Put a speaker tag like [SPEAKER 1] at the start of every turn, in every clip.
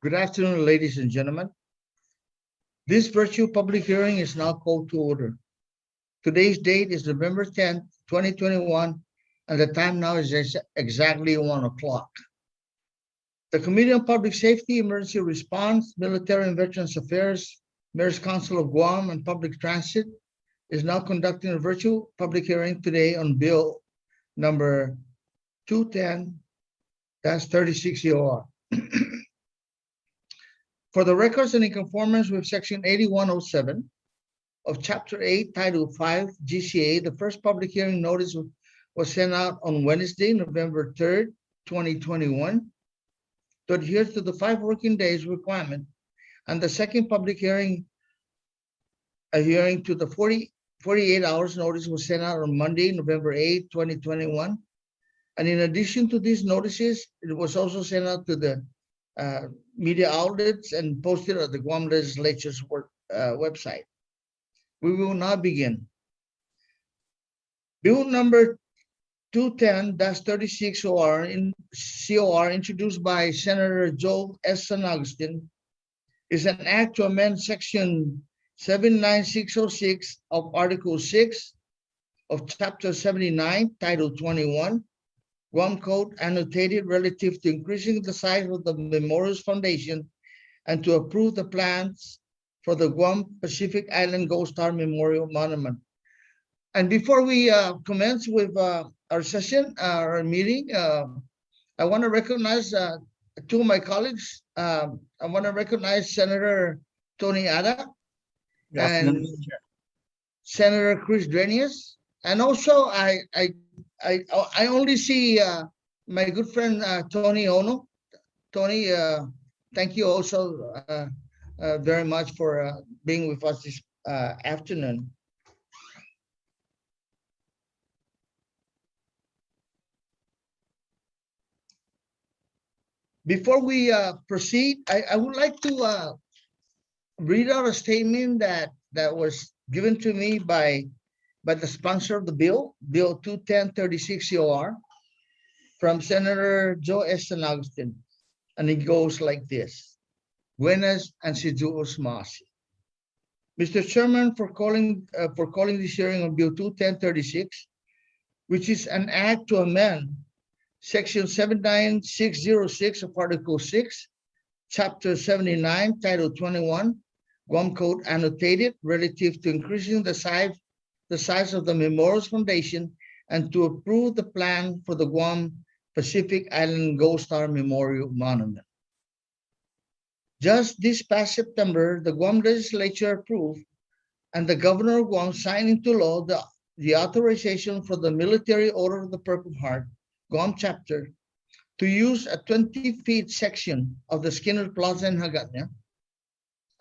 [SPEAKER 1] Good afternoon, ladies and gentlemen. This virtual public hearing is now called to order. Today's date is November 10th, 2021, and the time now is exactly 1 o'clock. The Committee on Public Safety, Emergency Response, Military and Veterans Affairs, Mayor's Council of Guam, and Public Transit is now conducting a virtual public hearing today on Bill number 210-36 EOR. For the records and in conformance with Section 8107 of Chapter 8, Title 5, GCA, the first public hearing notice was sent out on Wednesday, November 3rd, 2021, to adhere to the 5 working days requirement, and the second public hearing, adhering to the 48 hours notice, was sent out on Monday, November 8th, 2021. And in addition to these notices, it was also sent out to the media outlets and posted at the Guam Legislature's website. We will now begin. Bill number 210-36 COR, introduced by Senator Joe S. San Agustin, is an act to amend Section 79606 of Article 6 of Chapter 79, Title 21, Guam Code Annotated, relative to increasing the size of the Memorials Foundation and to approve the plans for the Guam Pacific Island Gold Star Memorial Monument. And before we commence with our session, our meeting, I want to recognize 2 of my colleagues. I want to recognize Senator Tony Ada and Senator Chris Drenius. And also, I only see my good friend Tony Ono. Tony, thank you also very much for being with us this afternoon. Before we proceed, I would like to read out a statement that was given to me by the sponsor of the bill, Bill 210-36 COR, from Senator Joe S. San Agustin. And it goes like this. Buenas ansiduos masi. Mr. Chairman, for calling this hearing on Bill 210-36, which is an act to amend Section 79606 of Article 6, Chapter 79, Title 21, Guam Code Annotated, relative to increasing the size of the Memorials Foundation and to approve the plan for the Guam Pacific Island Gold Star Memorial Monument. Just this past September, the Guam Legislature approved and the Governor of Guam signed into law the authorization for the Military Order of the Purple Heart, Guam Chapter, to use a 20-feet section of the Skinner Plaza in Hagåtña,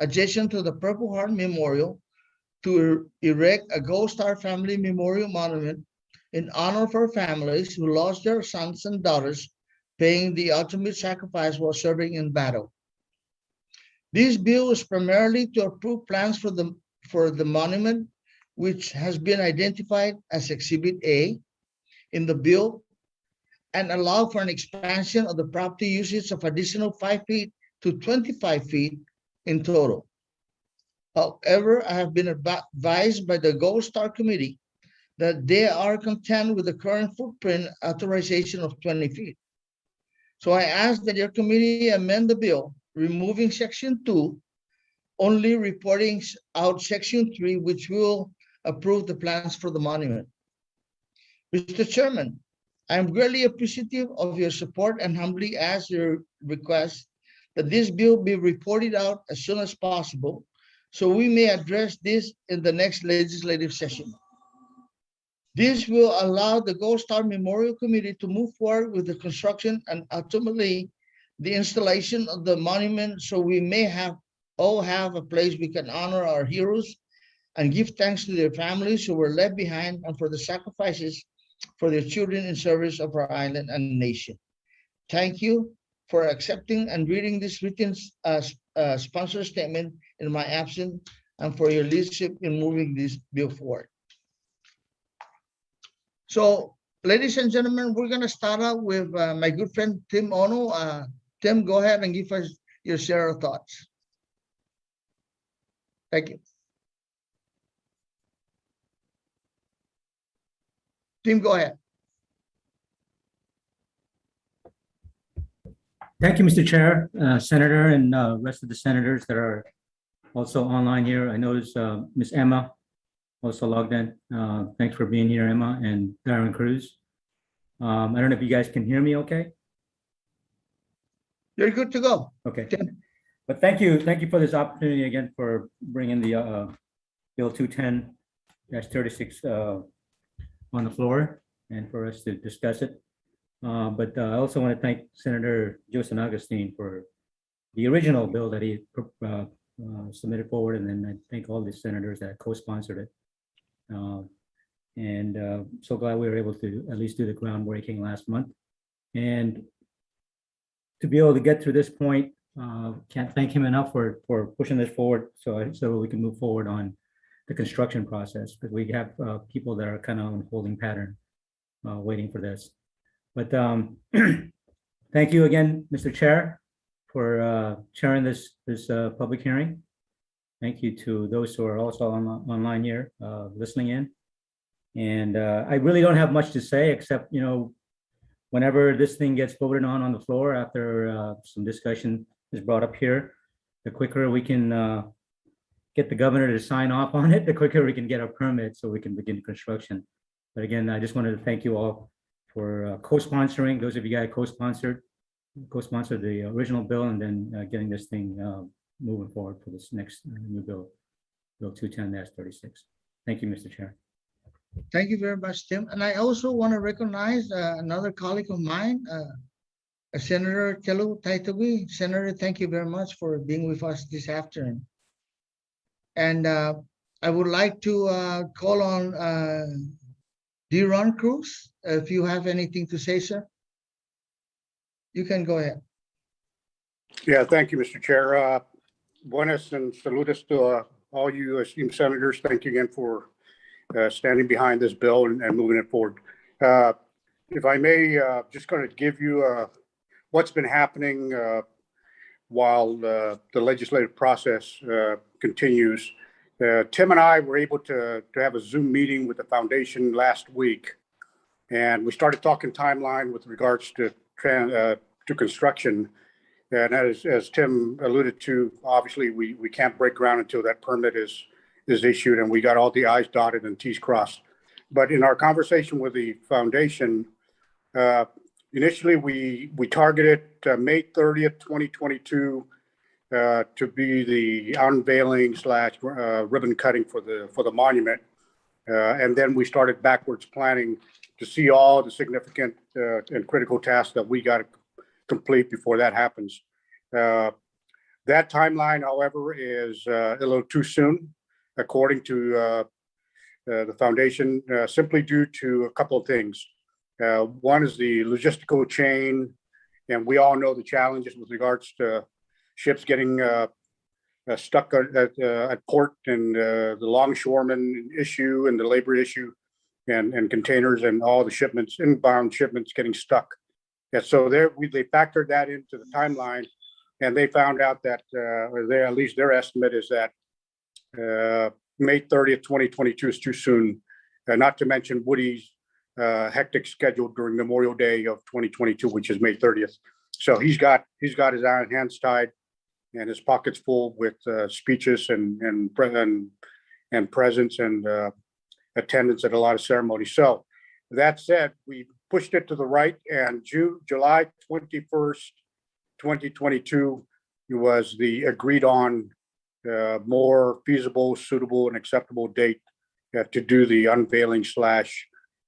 [SPEAKER 1] adjacent to the Purple Heart Memorial, to erect a Gold Star Family Memorial Monument in honor of our families who lost their sons and daughters paying the ultimate sacrifice while serving in battle. This bill is primarily to approve plans for the monument, which has been identified as Exhibit A in the bill, and allow for an expansion of the property usage of additional 5 feet to 25 feet in total. However, I have been advised by the Gold Star Committee that they are content with the current footprint authorization of 20 feet. So I ask that your committee amend the bill, removing Section 2, only reporting out Section 3, which will approve the plans for the monument. Mr. Chairman, I am greatly appreciative of your support and humbly ask your request that this bill be reported out as soon as possible so we may address this in the next legislative session. This will allow the Gold Star Memorial Committee to move forward with the construction and ultimately the installation of the monument so we may all have a place we can honor our heroes and give thanks to their families who were left behind and for the sacrifices for their children in service of our island and nation. Thank you for accepting and reading this written sponsor statement in my absence and for your leadership in moving this bill forward. So, ladies and gentlemen, we're going to start out with my good friend Tim Ono. Tim, go ahead and give us your share of thoughts. Thank you. Tim, go ahead.
[SPEAKER 2] Thank you, Mr. Chair, Senator, and rest of the senators that are also online here. I noticed Ms. Emma also logged in. Thanks for being here, Emma, and Darren Cruz. I don't know if you guys can hear me okay?
[SPEAKER 1] You're good to go.
[SPEAKER 2] Okay.
[SPEAKER 1] Tim.
[SPEAKER 2] But thank you for this opportunity again for bringing the Bill 210-36 on the floor and for us to discuss it. But I also want to thank Senator Joseph Agustin for the original bill that he submitted forward, and then I thank all the senators that co-sponsored it. So glad we were able to at least do the groundbreaking last month. And to be able to get to this point, can't thank him enough for pushing this forward so we can move forward on the construction process, because we have people that are kind of on holding pattern waiting for this. But thank you again, Mr. Chair, for chairing this public hearing. Thank you to those who are also online here listening in. And I really don't have much to say except, whenever this thing gets voted on the floor after some discussion is brought up here, the quicker we can get the governor to sign off on it, the quicker we can get our permit so we can begin construction. But again, I just wanted to thank you all for co-sponsoring, those of you guys co-sponsored the original bill, and then getting this thing moving forward for this next new bill, Bill 210-36. Thank you, Mr. Chair.
[SPEAKER 1] Thank you very much, Tim. And I also want to recognize another colleague of mine, Senator Telu Taitagui. Senator, thank you very much for being with us this afternoon. And I would like to call on Ron Cruz. If you have anything to say, sir, you can go ahead.
[SPEAKER 3] Yeah, thank you, Mr. Chair. Buenas and saludos to all you esteemed senators. Thank you again for standing behind this bill and moving it forward. If I may, just going to give you what's been happening while the legislative process continues. Tim and I were able to have a Zoom meeting with the foundation last week, and we started talking timeline with regards to construction. And as Tim alluded to, obviously we can't break ground until that permit is issued and we got all the I's dotted and T's crossed. But in our conversation with the foundation, initially we targeted May 30th, 2022 to be the unveiling / ribbon cutting for the monument. And then we started backwards planning to see all the significant and critical tasks that we got to complete before that happens. That timeline, however, is a little too soon, according to the foundation, simply due to a couple of things. One is the logistical chain, and we all know the challenges with regards to ships getting stuck at port, and the longshoreman issue and the labor issue, and containers and all the shipments, inbound shipments getting stuck. And so they factored that into the timeline, and they found out that, at least their estimate is that May 30th, 2022 is too soon, not to mention Woody's hectic schedule during Memorial Day of 2022, which is May 30th. So he's got his hands tied and his pockets full with speeches and presence and attendance at a lot of ceremonies. So that said, we pushed it to the right, and July 21st, 2022 was the agreed on more feasible, suitable, and acceptable date to do the unveiling /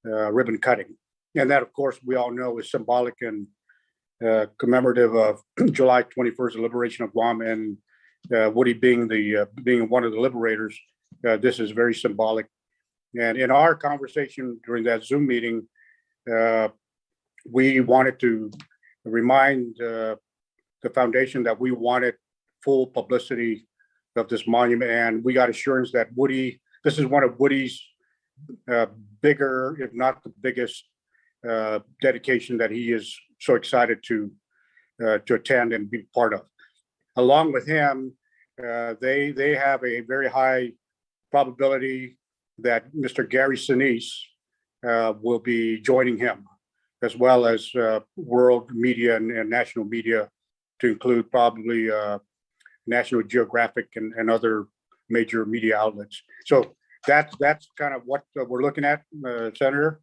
[SPEAKER 3] ribbon cutting. And that, of course, we all know is symbolic and commemorative of July 21st, the liberation of Guam, and Woody being one of the liberators. This is very symbolic. And in our conversation during that Zoom meeting, we wanted to remind the foundation that we wanted full publicity of this monument, and we got assurance that this is one of Woody's bigger, if not the biggest, dedication that he is so excited to attend and be part of. along with him, they have a very high probability that Mr. Gary Sinise will be joining him, as well as world media and national media, to include probably National Geographic and other major media outlets. So that's kind of what we're looking at, Senator.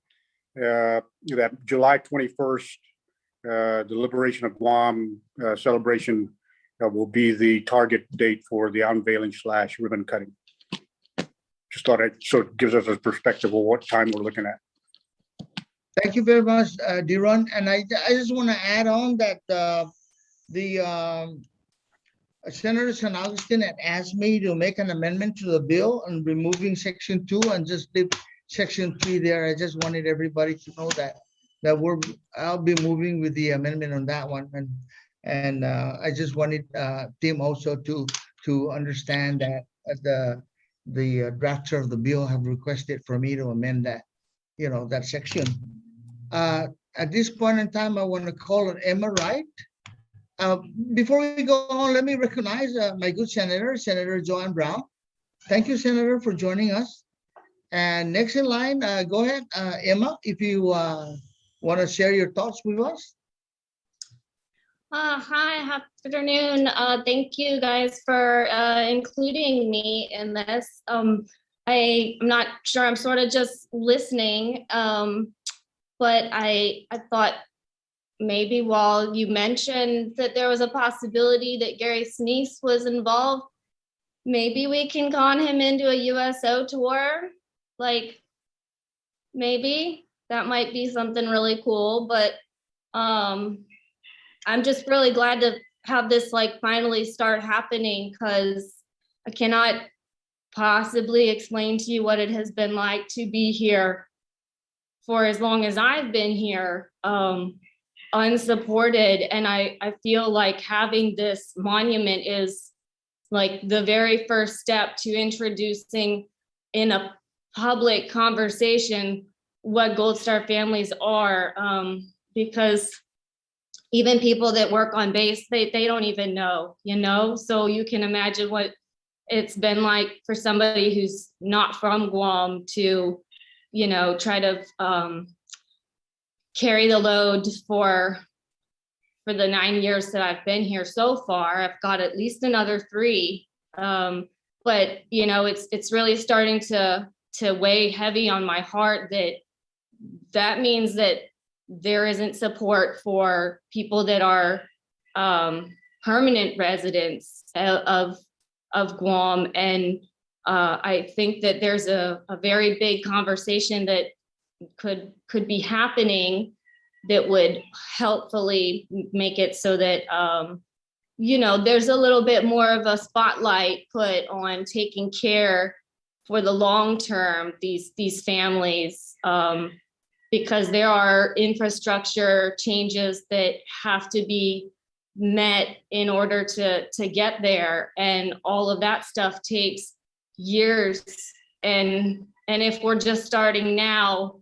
[SPEAKER 3] That July 21st, the liberation of Guam celebration will be the target date for the unveiling / ribbon cutting. Just thought so it gives us a perspective of what time we're looking at.
[SPEAKER 1] Thank you very much, Diron. And I just want to add on that Senator San Agustin had asked me to make an amendment to the bill and removing section 2 and just leave section 3 there. I just wanted everybody to know that I'll be moving with the amendment on that one, and I just wanted Tim also to understand that the drafter of the bill have requested for me to amend that, that section. At this point in time, I want to call on Emma Wright. Before we go on, let me recognize my good senator, Senator Joanne Brown. Thank you, Senator, for joining us. And next in line, go ahead, Emma, if you want to share your thoughts with us.
[SPEAKER 4] Hi, afternoon. Thank you guys for including me in this. I'm not sure, I'm sort of just listening, but I thought maybe while you mentioned that there was a possibility that Gary Sinise was involved, maybe we can con him into a USO tour. Like, maybe that might be something really cool, but I'm just really glad to have this finally start happening, because I cannot possibly explain to you what it has been like to be here for as long as I've been here, unsupported. And I feel like having this monument is the very first step to introducing in a public conversation what Gold Star families are, because even people that work on base, they don't even know, so you can imagine what it's been like for somebody who's not from Guam to, try to carry the load for the 9 years that I've been here so far. I've got at least another 3, but it's really starting to weigh heavy on my heart that means that there isn't support for people that are permanent residents of Guam. And I think that there's a very big conversation that could be happening that would helpfully make it so that, there's a little bit more of a spotlight put on taking care for the long term, these families, because there are infrastructure changes that have to be met in order to get there. And all of that stuff takes years. And if we're just starting now,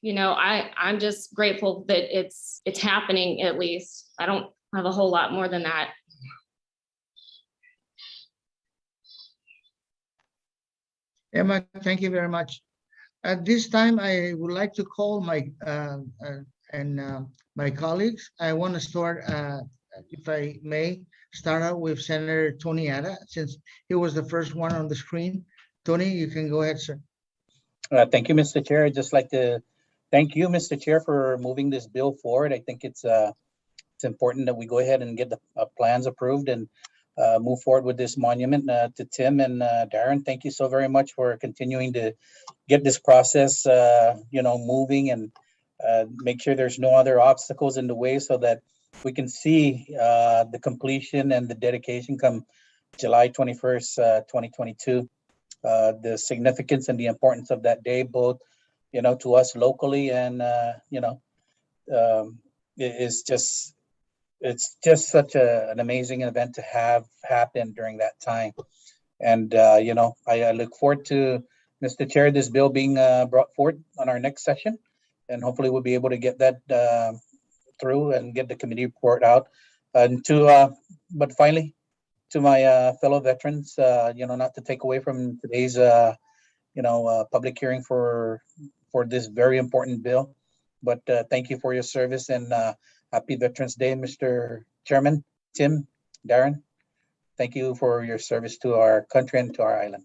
[SPEAKER 4] I'm just grateful that it's happening, at least. I don't have a whole lot more than that.
[SPEAKER 1] Emma, thank you very much. At this time, I would like to call my my colleagues. I want to start, if I may, start out with Senator Tony Ada, since he was the first one on the screen. Tony, you can go ahead, sir.
[SPEAKER 5] Thank you, Mr. Chair. I'd just like to thank you, Mr. Chair, for moving this bill forward. I think it's important that we go ahead and get the plans approved and move forward with this monument. To Tim and Darren, thank you so very much for continuing to get this process, moving, and make sure there's no other obstacles in the way, so that we can see the completion and the dedication come July 21st, 2022. The significance and the importance of that day, both, to us locally and, it's just such an amazing event to have happen during that time. And, I look forward to, Mr. Chair, this bill being brought forward on our next session, and hopefully we'll be able to get that through and get the committee report out. But finally, to my fellow veterans, not to take away from today's, public hearing for this very important bill. But thank you for your service, and happy Veterans Day, Mr. Chairman, Tim, Darren. Thank you for your service to our country and to our island.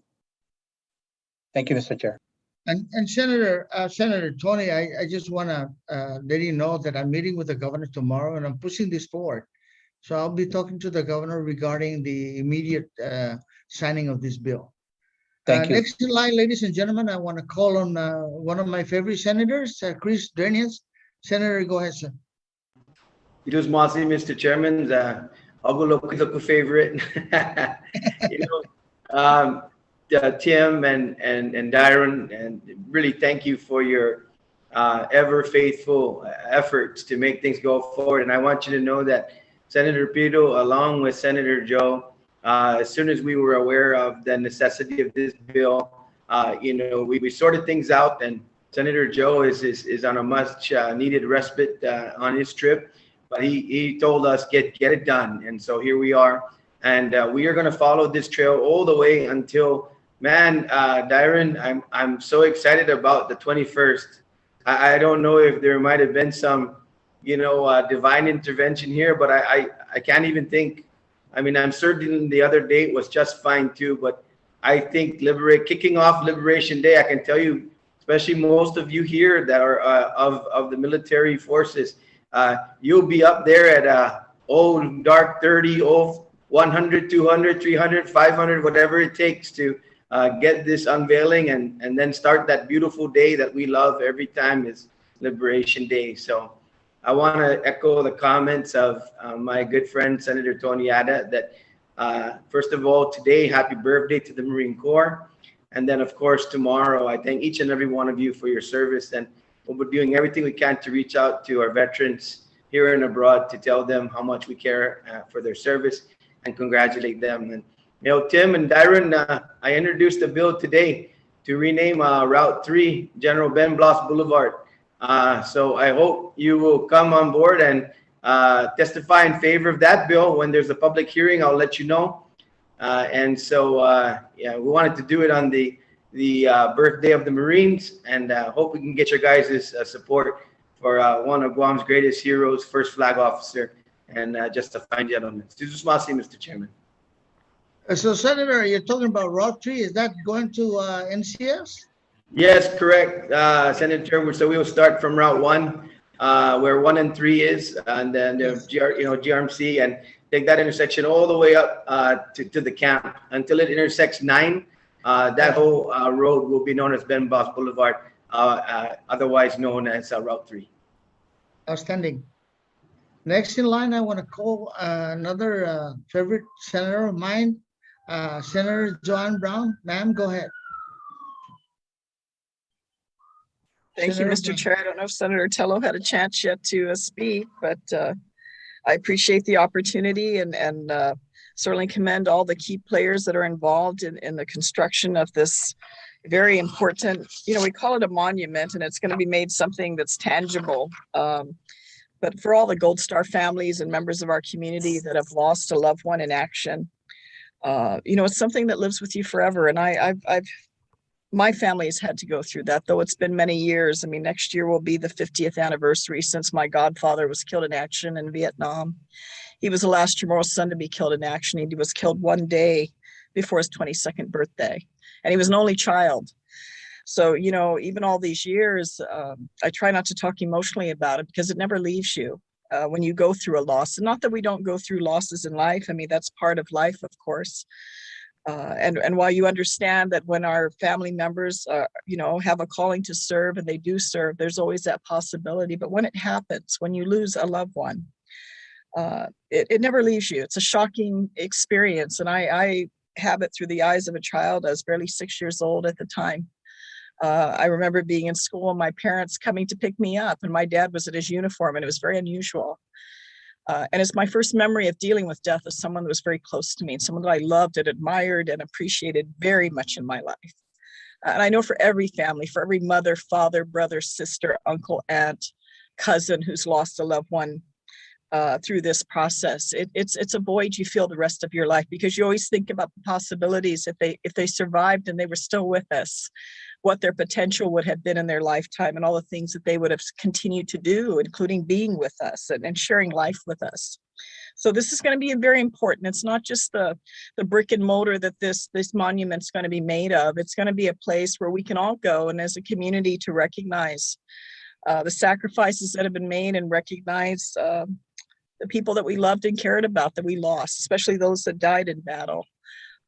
[SPEAKER 5] Thank you, Mr. Chair.
[SPEAKER 1] And Senator Tony, I just want to let you know that I'm meeting with the governor tomorrow, and I'm pushing this forward. So I'll be talking to the governor regarding the immediate signing of this bill.
[SPEAKER 5] Thank you.
[SPEAKER 1] Next in line, ladies and gentlemen, I want to call on one of my favorite senators, Chris Daniels. Senator, go ahead, sir.
[SPEAKER 6] Pedo's Mossy, Mr. Chairman, I'll go favorite. Tim and Darren, and really thank you for your ever faithful efforts to make things go forward. And I want you to know that Senator Pedo, along with Senator Joe, as soon as we were aware of the necessity of this bill, we sorted things out, and Senator Joe is on a much needed respite on his trip, but he told us get it done, and so here we are, and we are going to follow this trail all the way until, man, Darren, I'm so excited about the 21st. I don't know if there might have been some divine intervention here, but I can't even think. I mean, I'm certain the other date was just fine too, but I think kicking off Liberation Day, I can tell you, especially most of you here that are of the military forces, you'll be up there at dark 30, 100, 200, 300, 500, whatever it takes to get this unveiling and then start that beautiful day that we love every time is Liberation Day. So I want to echo the comments of my good friend, Senator Tony Ada, that first of all, today, happy birthday to the Marine Corps. And then, of course, tomorrow, I thank each and every one of you for your service. And we'll be doing everything we can to reach out to our veterans here and abroad to tell them how much we care for their service and congratulate them. And, Tim and Darren, I introduced a bill today to rename Route 3 General Ben Blas Boulevard. So I hope you will come on board and testify in favor of that bill. When there's a public hearing, I'll let you know. And so, we wanted to do it on the birthday of the Marines, and hope we can get your guys' support for one of Guam's greatest heroes, first flag officer, and just a fine gentleman. Jesus Masi, Mr. Chairman.
[SPEAKER 1] So, Senator, you're talking about Route 3. Is that going to NCS?
[SPEAKER 6] Yes, correct, Senator. So we will start from Route 1, where 1 and 3 is, and then the GRMC, and take that intersection all the way up to the camp until it intersects 9. That whole road will be known as Ben Blas Boulevard, otherwise known as Route 3.
[SPEAKER 1] Outstanding. Next in line, I want to call another favorite senator of mine, Senator Joanne Brown. Ma'am, go ahead.
[SPEAKER 7] Thank you, Mr. Chair. I don't know if Senator Tello had a chance yet to speak, but I appreciate the opportunity and certainly commend all the key players that are involved in the construction of this very important, we call it a monument, and it's going to be made something that's tangible. But for all the Gold Star families and members of our community that have lost a loved one in action, it's something that lives with you forever. And my family has had to go through that, though it's been many years. I mean, next year will be the 50th anniversary since my godfather was killed in action in Vietnam. He was the last Chamorro son to be killed in action. He was killed one day before his 22nd birthday, and he was an only child. So, even all these years, I try not to talk emotionally about it because it never leaves you when you go through a loss. And not that we don't go through losses in life. I mean, that's part of life, of course. And while you understand that when our family members, have a calling to serve and they do serve, there's always that possibility. But when it happens, when you lose a loved one, it never leaves you. It's a shocking experience. And I have it through the eyes of a child. I was barely 6 years old at the time. I remember being in school and my parents coming to pick me up, and my dad was in his uniform, and it was very unusual. And it's my first memory of dealing with death as someone that was very close to me and someone that I loved and admired and appreciated very much in my life. And I know for every family, for every mother, father, brother, sister, uncle, aunt, cousin who's lost a loved one, through this process. It's a void you feel the rest of your life, because you always think about the possibilities if they survived and they were still with us, what their potential would have been in their lifetime and all the things that they would have continued to do, including being with us and sharing life with us. So this is going to be very important. It's not just the brick and mortar that this monument's going to be made of. It's going to be a place where we can all go and as a community to recognize the sacrifices that have been made and recognize the people that we loved and cared about that we lost, especially those that died in battle.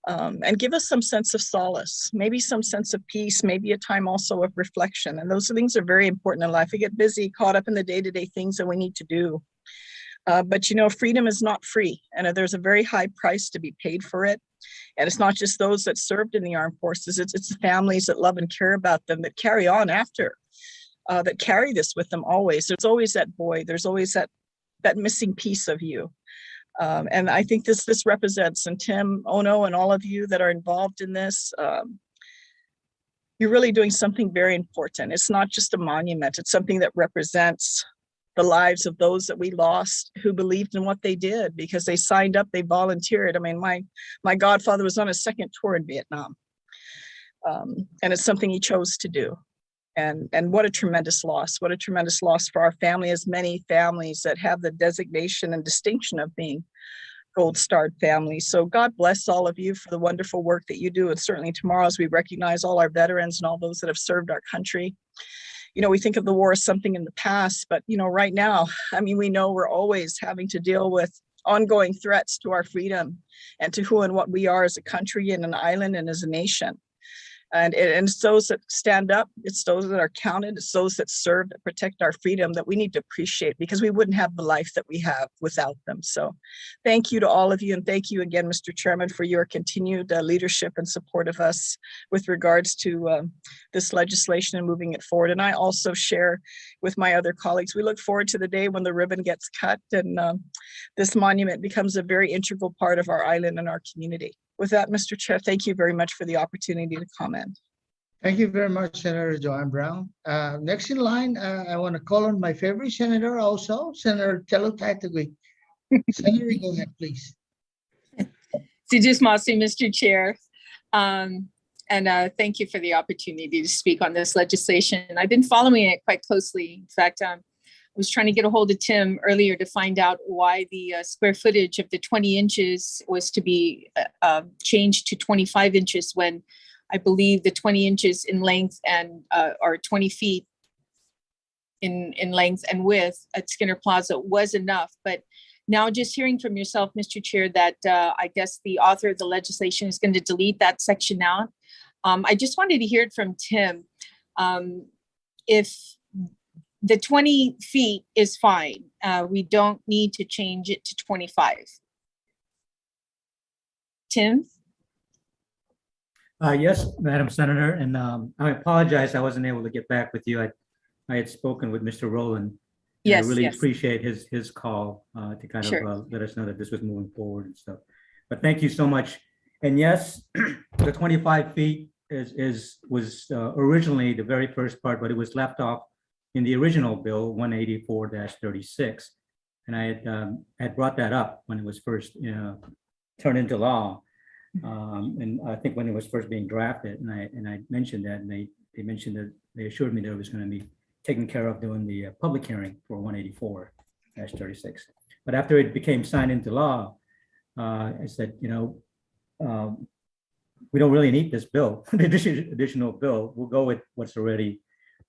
[SPEAKER 7] And give us some sense of solace, maybe some sense of peace, maybe a time also of reflection. And those things are very important in life. We get busy, caught up in the day-to-day things that we need to do. But freedom is not free, and there's a very high price to be paid for it. And it's not just those that served in the armed forces, it's the families that love and care about them, that carry on after, that carry this with them always. There's always that void, there's always that missing piece of you. And I think this represents, and Tim, Ono, and all of you that are involved in this, you're really doing something very important. It's not just a monument, it's something that represents the lives of those that we lost who believed in what they did because they signed up, they volunteered. I mean, my godfather was on a second tour in Vietnam. And it's something he chose to do. And what a tremendous loss. What a tremendous loss for our family, as many families that have the designation and distinction of being Gold Starred families. So God bless all of you for the wonderful work that you do. And certainly tomorrow, as we recognize all our veterans and all those that have served our country. We think of the war as something in the past, but right now, we know we're always having to deal with ongoing threats to our freedom and to who and what we are as a country and an island and as a nation. And it's those that stand up, it's those that are counted, it's those that serve, that protect our freedom that we need to appreciate, because we wouldn't have the life that we have without them. So thank you to all of you. And thank you again, Mr. Chairman, for your continued leadership and support of us with regards to this legislation and moving it forward. And I also share with my other colleagues, we look forward to the day when the ribbon gets cut and this monument becomes a very integral part of our island and our community. With that, Mr. Chair, thank you very much for the opportunity to comment.
[SPEAKER 1] Thank you very much, Senator Joanne Brown. Next in line, I want to call on my favorite senator also, Senator Terlaje. Senator, go ahead, please.
[SPEAKER 8] Mr. Chair. And thank you for the opportunity to speak on this legislation. I've been following it quite closely. In fact, I was trying to get a hold of Tim earlier to find out why the square footage of the 20 inches was to be changed to 25 inches when I believe the 20 inches in length and or 20 feet in length and width at Skinner Plaza was enough. But now just hearing from yourself, Mr. Chair, that I guess the author of the legislation is going to delete that section out. I just wanted to hear it from Tim. If the 20 feet is fine, we don't need to change it to 25. Tim?
[SPEAKER 2] Yes, Madam Senator, and I apologize I wasn't able to get back with you. I had spoken with Mr. Rowland.
[SPEAKER 8] Yes,
[SPEAKER 2] I really
[SPEAKER 8] yes.
[SPEAKER 2] appreciate his call to kind
[SPEAKER 8] Sure.
[SPEAKER 2] of let us know that this was moving forward and stuff. But thank you so much. And yes, the 25 feet was originally the very first part, but it was left off in the original bill 184-36, and I had brought that up when it was first turned into law, and I think when it was first being drafted, and I mentioned that, and they mentioned that they assured me that it was going to be taken care of during the public hearing for 184-36. But after it became signed into law, I said, we don't really need this bill, the additional bill. We'll go with what's already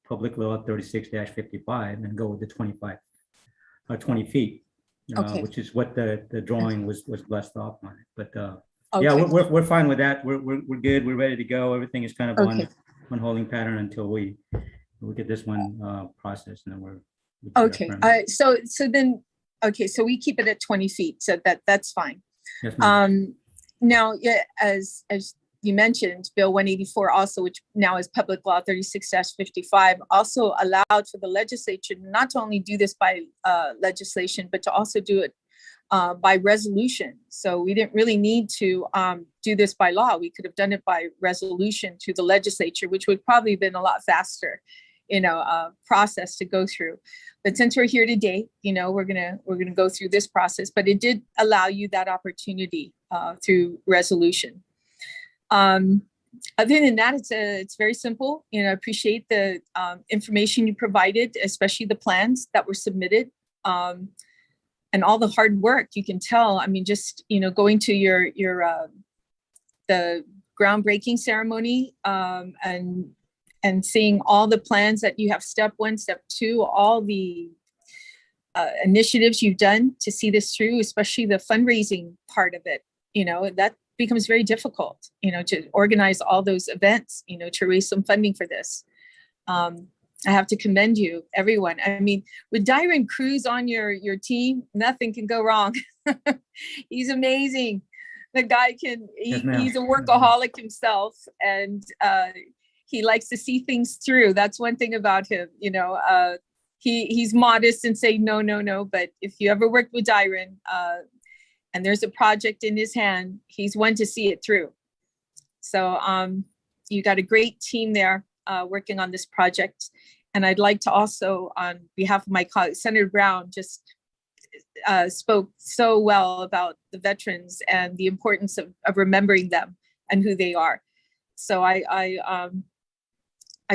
[SPEAKER 2] Public Law 36-55 and go with the 25 or 20 feet,
[SPEAKER 8] Okay.
[SPEAKER 2] which is what the drawing was blessed off on it. But
[SPEAKER 8] Okay.
[SPEAKER 2] yeah, we're fine with that. We're good. We're ready to go. Everything is kind of
[SPEAKER 8] Okay.
[SPEAKER 2] one holding pattern until we get this one processed, and then we're
[SPEAKER 8] Okay. So then, okay, so we keep it at 20 feet. So that's fine.
[SPEAKER 2] Yes, ma'am.
[SPEAKER 8] Now, yeah, as you mentioned, Bill 184 also, which now is Public Law 36-55, also allowed for the legislature not to only do this by legislation, but to also do it by resolution. So we didn't really need to do this by law. We could have done it by resolution to the legislature, which would probably have been a lot faster process to go through. But since we're here today, we're gonna go through this process. But it did allow you that opportunity through resolution. Other than that, it's very simple. I appreciate the information you provided, especially the plans that were submitted, and all the hard work. You can tell. I mean, just going to your the groundbreaking ceremony, and seeing all the plans that you have, step 1, step 2, all the initiatives you've done to see this through, especially the fundraising part of it. That becomes very difficult, to organize all those events, to raise some funding for this. I have to commend you, everyone. I mean, with Dyron Cruz on your team, nothing can go wrong. He's amazing. The guy he's a workaholic himself, and he likes to see things through. That's one thing about him. He's modest and say no. But if you ever worked with Dyron, and there's a project in his hand, he's one to see it through. So you got a great team there working on this project. And I'd like to also, on behalf of my colleague, Senator Brown, just spoke so well about the veterans and the importance of remembering them and who they are. So I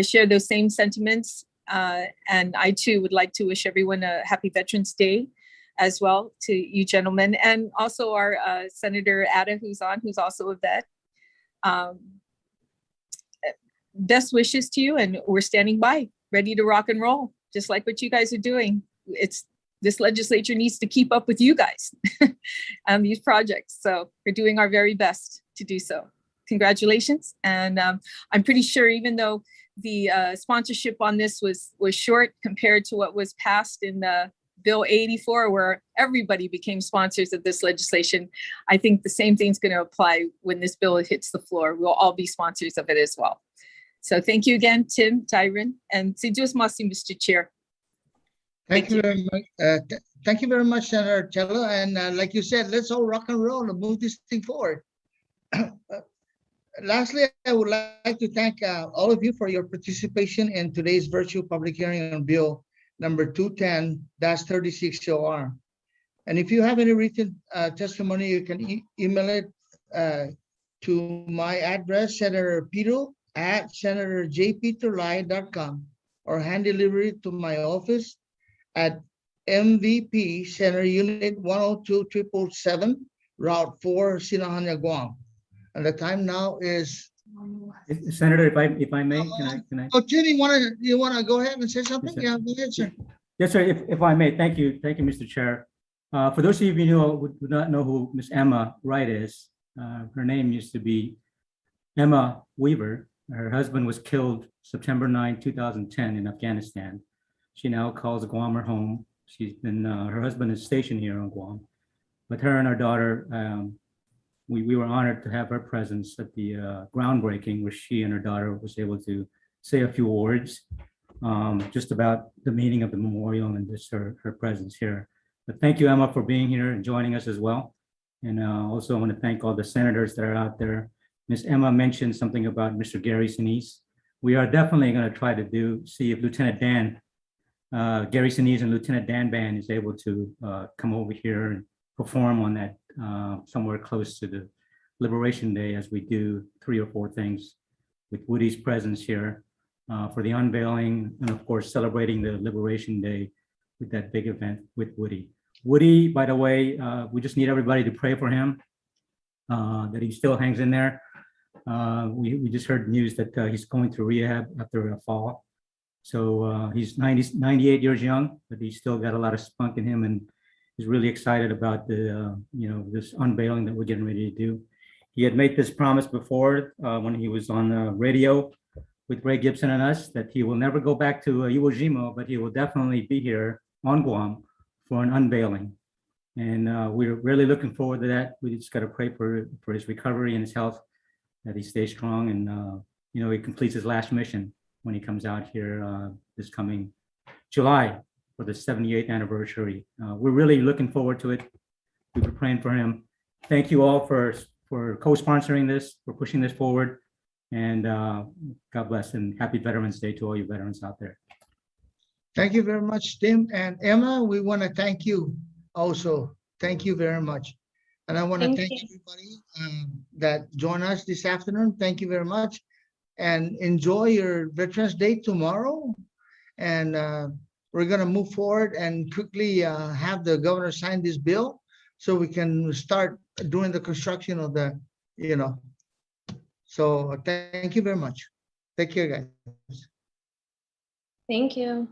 [SPEAKER 8] share those same sentiments. And I too would like to wish everyone a happy Veterans Day as well to you gentlemen, and also our Senator Ada, who's also a vet. Best wishes to you, and we're standing by, ready to rock and roll, just like what you guys are doing. This legislature needs to keep up with you guys on these projects. So we're doing our very best to do so. Congratulations. And I'm pretty sure, even though the sponsorship on this was short compared to what was passed in Bill 84, where everybody became sponsors of this legislation, I think the same thing's going to apply when this bill hits the floor. We'll all be sponsors of it as well. So thank you again, Tim, Tyron, and si Diyos Masi, Mr. Chair.
[SPEAKER 1] Thank you very much. Thank you very much, Senator Cello. And like you said, let's all rock and roll and move this thing forward. Lastly, I would like to thank all of you for your participation in today's virtual public hearing on Bill number 210-36 OR. And if you have any written testimony, you can email it to my address, Senator Pedo at senatorjpterlaje.com, or hand delivery to my office at MVP Center Unit 102-777, Route 4, Sinohanya, Guam. And the time now is.
[SPEAKER 2] Senator, if I may, can I?
[SPEAKER 1] Oh, Jim, you wanna go ahead and say something?
[SPEAKER 2] Yes,
[SPEAKER 1] Yeah, go ahead, sir.
[SPEAKER 2] Yes, sir. If I may, thank you, Mr. Chair. For those of you who would not know who Miss Emma Wright is, her name used to be Emma Weaver. Her husband was killed September 9, 2010 in Afghanistan. She now calls Guam her home. She's been, her husband is stationed here on Guam. But her and her daughter, we were honored to have her presence at the groundbreaking, where she and her daughter was able to say a few words just about the meaning of the memorial and just her presence here. But thank you, Emma, for being here and joining us as well. And also I want to thank all the senators that are out there. Ms. Emma mentioned something about Mr. Gary Sinise. We are definitely going to try to see if Lieutenant Dan, Gary Sinise and Lieutenant Dan Band is able to come over here and perform on that somewhere close to the Liberation Day, as we do 3 or 4 things with Woody's presence here for the unveiling, and of course celebrating the Liberation Day with that big event with Woody. Woody, by the way, we just need everybody to pray for him, that he still hangs in there. We just heard news that he's going through rehab after a fall. So he's 98 years young, but he's still got a lot of spunk in him, and he's really excited about the this unveiling that we're getting ready to do. He had made this promise before when he was on the radio with Ray Gibson and us, that he will never go back to Iwo Jima, but he will definitely be here on Guam for an unveiling. And we're really looking forward to that. We just got to pray for his recovery and his health, that he stays strong, and he completes his last mission when he comes out here this coming July for the 78th anniversary. We're really looking forward to it. We were praying for him. Thank you all for co-sponsoring this, for pushing this forward. And God bless and happy Veterans Day to all you veterans out there.
[SPEAKER 1] Thank you very much, Tim. And Emma, we want to thank you also. Thank you very much. And I want to
[SPEAKER 4] Thank
[SPEAKER 1] thank
[SPEAKER 4] you.
[SPEAKER 1] everybody that joined us this afternoon. Thank you very much. And enjoy your Veterans Day tomorrow. And we're going to move forward and quickly have the governor sign this bill so we can start doing the construction of the, So thank you very much. Take care, guys.
[SPEAKER 4] Thank you.